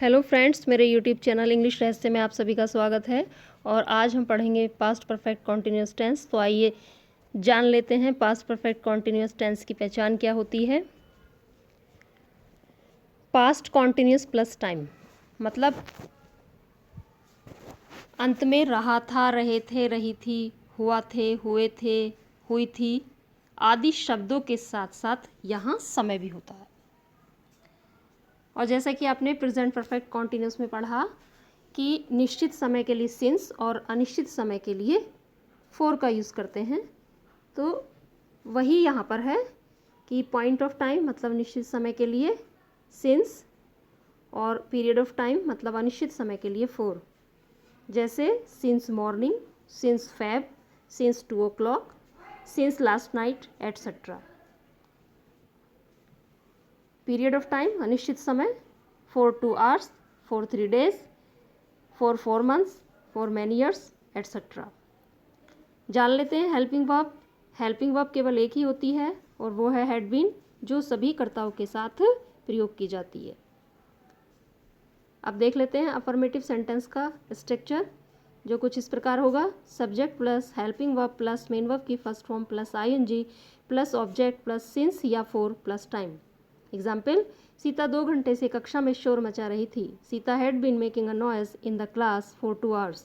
Hello friends, मेरे YouTube channel English रहस्य में आप सभी का स्वागत है। और आज हम पढ़ेंगे पास्ट परफेक्ट कॉन्टिन्यूअस टेंस। तो आइए जान लेते हैं पास्ट परफेक्ट कॉन्टिन्यूअस टेंस की पहचान क्या होती है। पास्ट कॉन्टिन्यूअस प्लस टाइम मतलब अंत में रहा था, रहे थे, रही थी, हुआ थे, हुए थे, हुई थी आदि शब्दों के साथ साथ यहाँ समय भी होता है। और जैसा कि आपने प्रेजेंट परफेक्ट कॉन्टिन्यूअस में पढ़ा कि निश्चित समय के लिए सिंस और अनिश्चित समय के लिए फॉर का यूज़ करते हैं, तो वही यहाँ पर है कि पॉइंट ऑफ टाइम मतलब निश्चित समय के लिए सिंस और पीरियड ऑफ टाइम मतलब अनिश्चित समय के लिए फॉर। जैसे since morning, since Feb, since 2 o'clock, since last night etcetera. Period of time अनिश्चित समय, for 2 hours, for 3 days, for 4 months, for many years etcetera. जान लेते हैं हेल्पिंग वर्ब। हेल्पिंग वर्ब केवल एक ही होती है और वो है हैड बीन, जो सभी कर्ताओं के साथ प्रयोग की जाती है। अब देख लेते हैं अफर्मेटिव सेंटेंस का स्ट्रक्चर, जो कुछ इस प्रकार होगा। Subject plus helping verb plus main verb की first form plus ING plus object plus since या for plus time. Example, Sita 2 घंटे से कक्षा में शोर मचा रही थी। Sita had been making a noise in the class for 2 hours।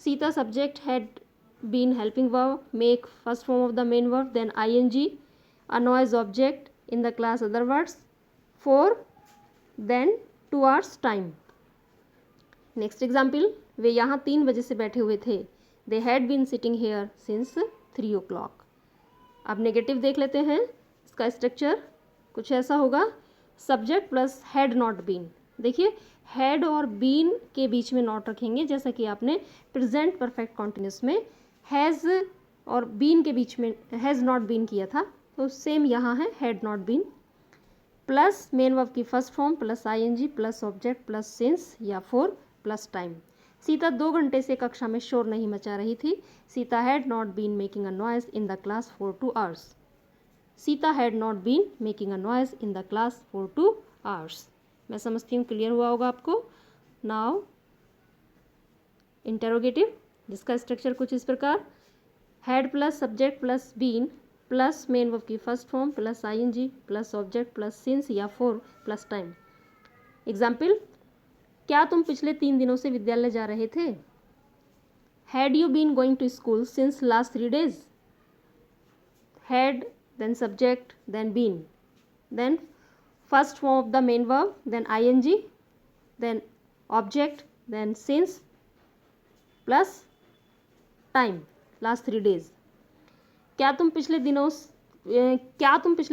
Sita subject had been helping verb, make first form of the main verb, then ing, a noise object in the class other words, for, then 2 hours time। Next example, वे यहाँ 3 बजे से बैठे हुए थे। They had been sitting here since 3 o'clock। अब negative देख लेते हैं। इसका स्ट्रक्चर कुछ ऐसा होगा। Subject plus had not been. देखिए, हैड और बीन के बीच में नॉट रखेंगे, जैसा कि आपने प्रेजेंट परफेक्ट कॉन्टिन्यूस में हैज़ और बीन के बीच में हैज़ नॉट बीन किया था, तो सेम यहाँ है had not been plus main verb की first form plus ING plus object plus since या फॉर प्लस टाइम। सीता 2 घंटे से कक्षा में शोर नहीं मचा रही थी। Sita had not been making a noise in the class for 2 hours। Sita had not been making a noise in the class for 2 hours। मैं समझती हूँ क्लियर हुआ होगा आपको। नाउ इंटेरोगेटिव, जिसका स्ट्रक्चर कुछ इस प्रकार। Had plus subject plus been plus main verb की first form plus ING plus object plus since या फॉर प्लस टाइम। एग्जाम्पल, क्या तुम पिछले 3 दिनों से विद्यालय जा रहे थे। Had you been going to school since last 3 days। Had, then subject, then been, then first form of the main verb, then ing, then object, then since plus time, last 3 days। क्या तुम पिछले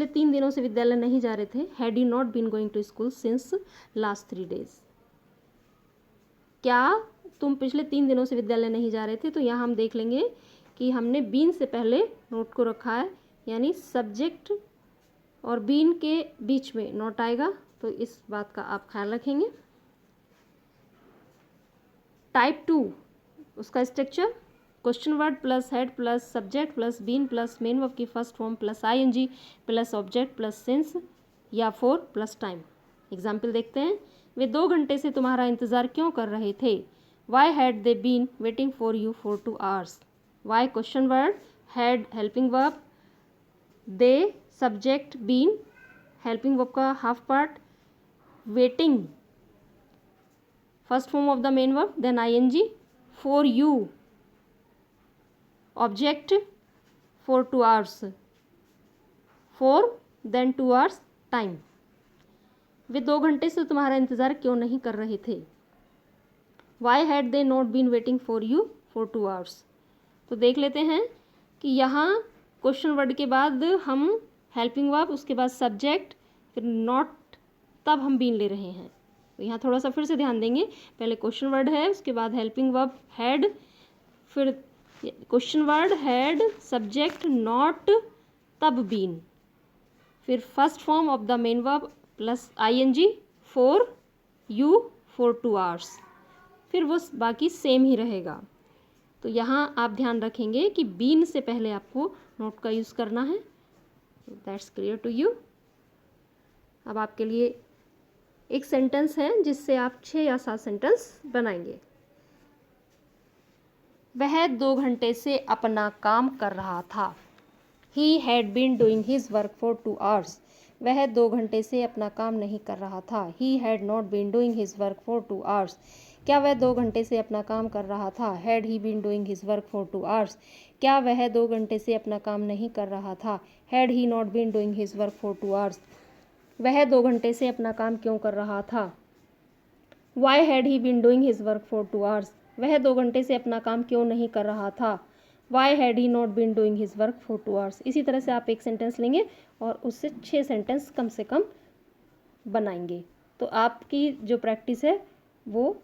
3 दिनों से विद्यालय नहीं जा रहे थे। Had you not been going to school since last 3 days। क्या तुम पिछले 3 दिनों से विद्यालय नहीं जा रहे थे, तो यहाँ हम देख लेंगे कि हमने बीन से पहले नोट को रखा है, यानी सब्जेक्ट और बीन के बीच में नोट आएगा, तो इस बात का आप ख्याल रखेंगे। टाइप 2, उसका structure question word plus had plus subject plus been plus main verb की first form plus ING plus object plus since या फॉर प्लस टाइम। एग्जाम्पल देखते हैं। वे 2 घंटे से तुम्हारा इंतज़ार क्यों कर रहे थे। Why had they been waiting for you for 2 hours। Why question word, had helping verb, they subject, been helping verb का half part, waiting first form of the main verb, then ING, for you object, for 2 hours, for then 2 hours time. वे 2 घंटे से तुम्हारा इंतज़ार क्यों नहीं कर रहे थे। Why had they not been waiting for you for 2 hours। तो देख लेते हैं कि यहाँ क्वेश्चन वर्ड के बाद हम हेल्पिंग वर्ब, उसके बाद सब्जेक्ट, फिर नॉट, तब हम बीन ले रहे हैं। तो यहाँ थोड़ा सा फिर से ध्यान देंगे। पहले क्वेश्चन वर्ड है, उसके बाद हेल्पिंग वर्ब हैड, फिर question word had subject not, तब बीन, फिर first form of the main verb plus ING for you for 2 hours, फिर वो बाकी सेम ही रहेगा। तो यहाँ आप ध्यान रखेंगे कि बीन से पहले आपको नोट का यूज़ करना है। That's clear to you. अब आपके लिए एक सेंटेंस है जिससे आप 6 या 7 सेंटेंस बनाएंगे। वह 2 घंटे से अपना काम कर रहा था। He had been doing his work for 2 hours. वह 2 घंटे से अपना काम नहीं कर रहा था। He had not been doing his work for 2 hours. क्या वह 2 घंटे से अपना काम कर रहा था? Had he been doing his work for 2 hours? क्या वह 2 घंटे से अपना काम नहीं कर रहा था? Had he not been doing his work for 2 hours? वह 2 घंटे से अपना काम क्यों कर रहा था? Why had he been doing his work for 2 hours? वह 2 घंटे से अपना काम क्यों नहीं कर रहा था? Why had he not been doing his work for 2 hours? इसी तरह से आप एक सेंटेंस लेंगे और उससे 6 सेंटेंस कम से कम बनाएंगे, तो आपकी जो प्रैक्टिस है वो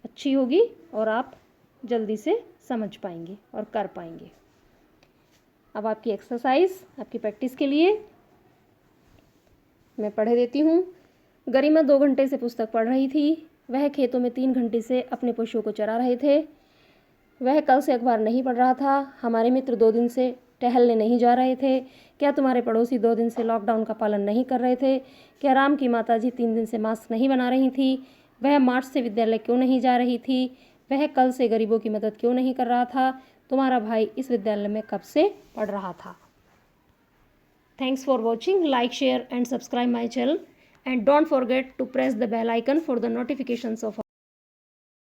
अच्छी होगी और आप जल्दी से समझ पाएंगे और कर पाएंगे। अब आपकी एक्सरसाइज, आपकी प्रैक्टिस के लिए मैं पढ़े देती हूँ। गरिमा 2 घंटे से पुस्तक पढ़ रही थी। वह खेतों में 3 घंटे से अपने पशुओं को चरा रहे थे। वह कल से अखबार नहीं पढ़ रहा था। हमारे मित्र 2 दिन से टहलने नहीं जा रहे थे। क्या तुम्हारे पड़ोसी 2 दिन से लॉकडाउन का पालन नहीं कर रहे थे? क्या राम की माताजी 3 दिन से मास्क नहीं बना रही थी? वह मार्च से विद्यालय क्यों नहीं जा रही थी? वह कल से गरीबों की मदद क्यों नहीं कर रहा था? तुम्हारा भाई इस विद्यालय में कब से पढ़ रहा था? Thanks for watching. Like, share and subscribe my channel, and don't forget to press the bell icon for the notifications of